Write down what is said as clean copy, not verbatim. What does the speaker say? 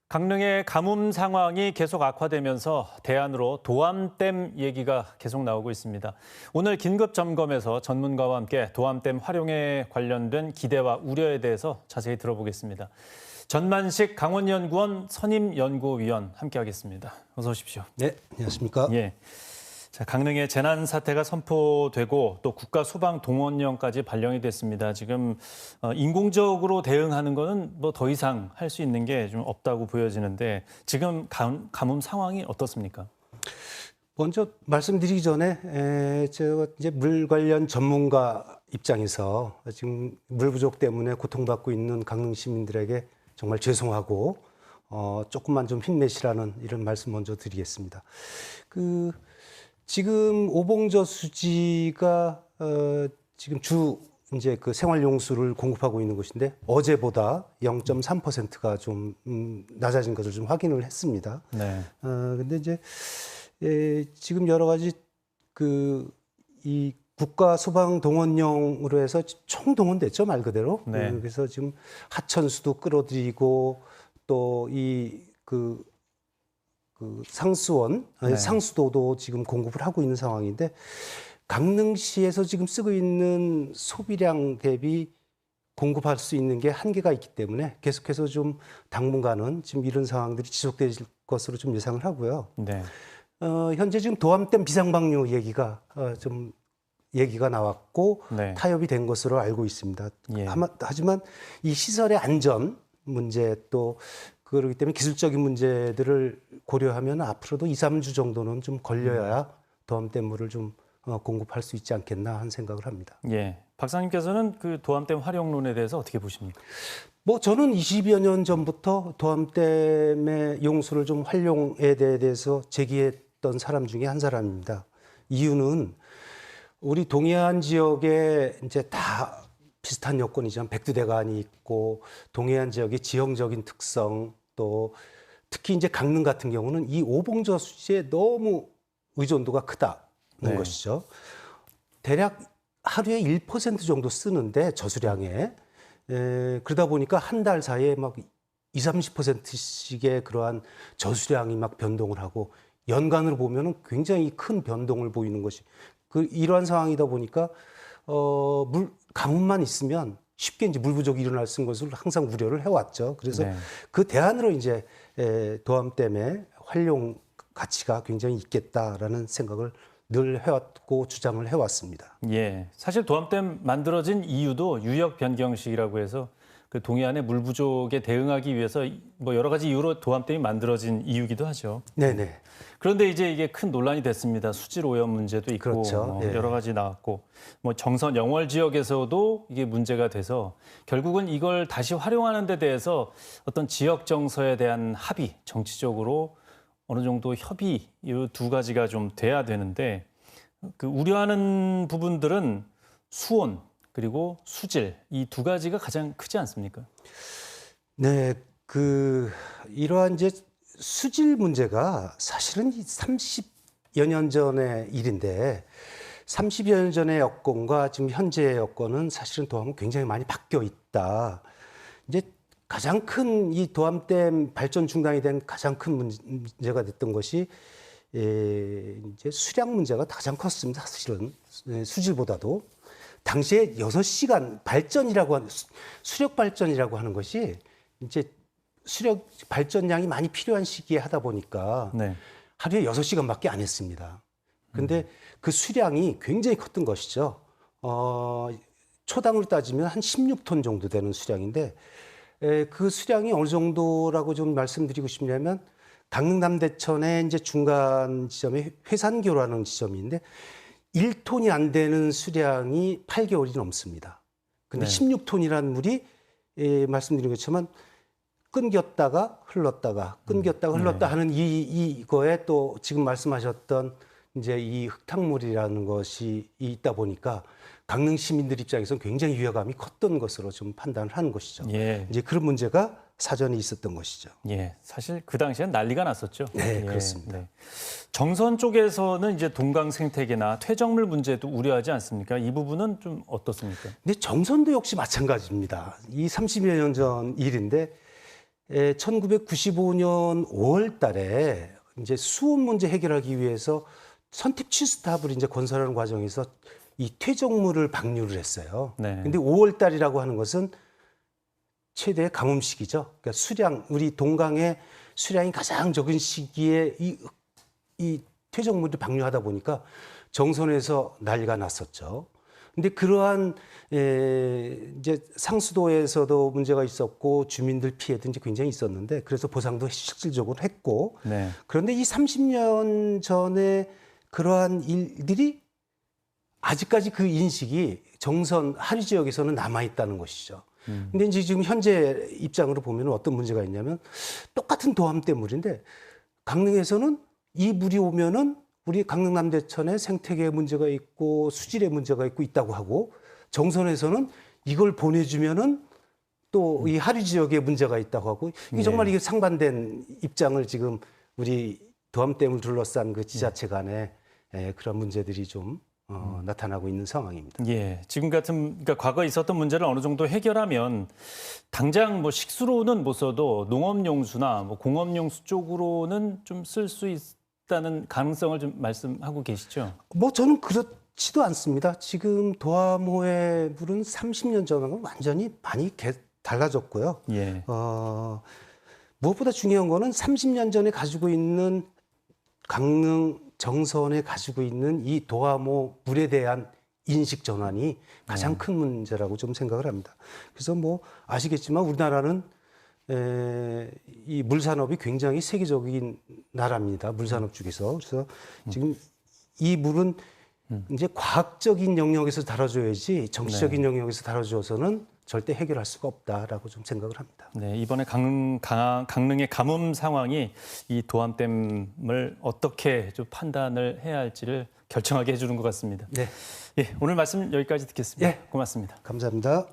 강릉의 가뭄 상황이 계속 악화되면서 대안으로 도암댐 얘기가 계속 나오고 있습니다. 오늘 긴급 점검에서 전문가와 함께 도암댐 활용에 관련된 기대와 우려에 대해서 자세히 들어보겠습니다. 전만식 강원연구원 선임연구위원 함께하겠습니다. 어서 오십시오. 네, 안녕하십니까? 예. 자, 강릉에 재난 사태가 선포되고 또 국가 소방 동원령까지 발령이 됐습니다. 지금 인공적으로 대응하는 거는 뭐 더 이상 할 수 있는 게 좀 없다고 보여지는데 지금 가뭄 상황이 어떻습니까? 먼저 말씀드리기 전에 제가 이제 물 관련 전문가 입장에서 지금 물 부족 때문에 고통받고 있는 강릉 시민들에게 정말 죄송하고 조금만 좀 힘내시라는 이런 말씀 먼저 드리겠습니다. 지금 오봉저수지가 지금 이제 그 생활용수를 공급하고 있는 곳인데 어제보다 0.3%가 좀 낮아진 것을 좀 확인을 했습니다. 네. 근데 이제 지금 여러 가지 이 국가 소방 동원령으로 해서 총동원됐죠, 말 그대로. 네. 그래서 지금 하천수도 끌어들이고 또 상수원, 네. 상수도도 지금 공급을 하고 있는 상황인데 강릉시에서 지금 쓰고 있는 소비량 대비 공급할 수 있는 게 한계가 있기 때문에 계속해서 좀 당분간은 지금 이런 상황들이 지속될 것으로 좀 예상을 하고요. 네. 현재 지금 도암댐 비상방류 얘기가 나왔고 네. 타협이 된 것으로 알고 있습니다. 예. 하지만 이 시설의 안전 문제 또 그렇기 때문에 기술적인 문제들을 고려하면 앞으로도 2, 3주 정도는 좀 걸려야 도암댐물을 좀 공급할 수 있지 않겠나 하는 생각을 합니다. 예. 박사님께서는 그 도암댐 활용론에 대해서 어떻게 보십니까? 저는 20여 년 전부터 도암댐의 용수를 좀 활용에 대해서 제기했던 사람 중에 한 사람입니다. 이유는 우리 동해안 지역에 이제 다 비슷한 여건이지만 백두대간이 있고 동해안 지역의 지형적인 특성 또 특히 이제 강릉 같은 경우는 이 오봉저수지에 너무 의존도가 크다는 네. 것이죠. 대략 하루에 1% 정도 쓰는데 저수량에 그러다 보니까 한 달 사이에 막 20, 30%씩의 그러한 저수량이 막 변동을 하고 연간으로 보면은 굉장히 큰 변동을 보이는 것이 이러한 상황이다 보니까 가뭄만 있으면 쉽게 이제 물 부족이 일어날 수 있는 것을 항상 우려를 해왔죠. 그래서 네. 그 대안으로 이제 도암댐의 활용 가치가 굉장히 있겠다라는 생각을 늘 해왔고 주장을 해왔습니다. 예. 사실 도암댐 만들어진 이유도 유역 변경식이라고 해서 그 동해안의 물 부족에 대응하기 위해서 뭐 여러 가지 이유로 도암댐이 만들어진 이유기도 하죠. 네네. 그런데 이제 이게 큰 논란이 됐습니다. 수질 오염 문제도 있고 그렇죠. 예. 여러 가지 나왔고 뭐 정선 영월 지역에서도 이게 문제가 돼서 결국은 이걸 다시 활용하는 데 대해서 어떤 지역 정서에 대한 합의, 정치적으로 어느 정도 협의 이 두 가지가 좀 돼야 되는데 그 우려하는 부분들은 수온 그리고 수질 이 두 가지가 가장 크지 않습니까? 네, 이러한 이제 수질 문제가 사실은 30여 년 전의 일인데 30여 년 전의 여건과 지금 현재의 여건은 사실은 도암은 굉장히 많이 바뀌어 있다. 이제 가장 큰 이 도암댐 발전 중단이 된 가장 큰 문제가 됐던 것이 이제 수량 문제가 가장 컸습니다. 사실은 수질보다도 당시에 6시간 발전이라고 하는 수력 발전이라고 하는 것이 이제 수력 발전량이 많이 필요한 시기에 하다 보니까 네. 하루에 6시간밖에 안 했습니다. 근데 그 수량이 굉장히 컸던 것이죠. 초당으로 따지면 한 16톤 정도 되는 수량인데 그 수량이 어느 정도라고 좀 말씀드리고 싶냐면 강릉 남대천의 이제 중간 지점에 회산교라는 지점인데 1톤이 안 되는 수량이 8개월이 넘습니다. 근데 네. 16톤이라는 물이 말씀드린 것처럼 끊겼다가 흘렀다가 끊겼다가 흘렀다 하는 이거에 또 지금 말씀하셨던 이제 이 흙탕물이라는 것이 있다 보니까 강릉 시민들 입장에서는 굉장히 위화감이 컸던 것으로 좀 판단을 하는 것이죠. 예. 이제 그런 문제가 사전에 있었던 것이죠. 예, 사실 그 당시엔 난리가 났었죠. 네, 예, 그렇습니다. 네. 정선 쪽에서는 이제 동강 생태계나 퇴적물 문제도 우려하지 않습니까? 이 부분은 좀 어떻습니까? 근데 정선도 역시 마찬가지입니다. 이 30여 년 전 일인데 1995년 5월 달에 이제 수온 문제 해결하기 위해서 선택 취수탑을 이제 건설하는 과정에서 이 퇴적물을 방류를 했어요. 네. 근데 5월 달이라고 하는 것은 최대 가뭄 시기죠. 그러니까 수량, 우리 동강의 수량이 가장 적은 시기에 이 퇴적물을 방류하다 보니까 정선에서 난리가 났었죠. 근데 그러한 이제 상수도에서도 문제가 있었고 주민들 피해도 이제 굉장히 있었는데 그래서 보상도 실질적으로 했고 네. 그런데 이 30년 전에 그러한 일들이 아직까지 그 인식이 정선 하류 지역에서는 남아 있다는 것이죠. 근데 이제 지금 현재 입장으로 보면 어떤 문제가 있냐면 똑같은 도암댐물인데 강릉에서는 이 물이 오면은 우리 강릉 남대천에 생태계에 문제가 있고 수질에 문제가 있다고 하고 정선에서는 이걸 보내주면은 또 이 하류 지역에 문제가 있다고 하고 이게 정말 이게 상반된 입장을 지금 우리 도암댐을 둘러싼 그 지자체 간에 그런 문제들이 좀 나타나고 있는 상황입니다. 예, 지금 같은 그러니까 과거에 있었던 문제를 어느 정도 해결하면 당장 뭐 식수로는 못 써도 농업용수나 뭐 공업용수 쪽으로는 좀 쓸 수 있다는 가능성을 좀 말씀하고 계시죠? 뭐 저는 그렇지도 않습니다. 지금 도암호의 물은 30년 전하고 완전히 많이 달라졌고요. 예, 무엇보다 중요한 거는 30년 전에 가지고 있는 강릉 정선에 가지고 있는 이 도암호 물에 대한 인식 전환이 가장 큰 문제라고 좀 생각을 합니다. 그래서 뭐 아시겠지만 우리나라는 이 물산업이 굉장히 세계적인 나라입니다. 물산업 중에서. 그래서 지금 이 물은 이제 과학적인 영역에서 다뤄줘야지 정치적인 영역에서 다뤄줘서는 절대 해결할 수가 없다라고 좀 생각을 합니다. 네, 이번에 강릉의 가뭄 상황이 이 도암댐을 어떻게 좀 판단을 해야 할지를 결정하게 해주는 것 같습니다. 네, 예, 오늘 말씀 여기까지 듣겠습니다. 예. 고맙습니다. 감사합니다.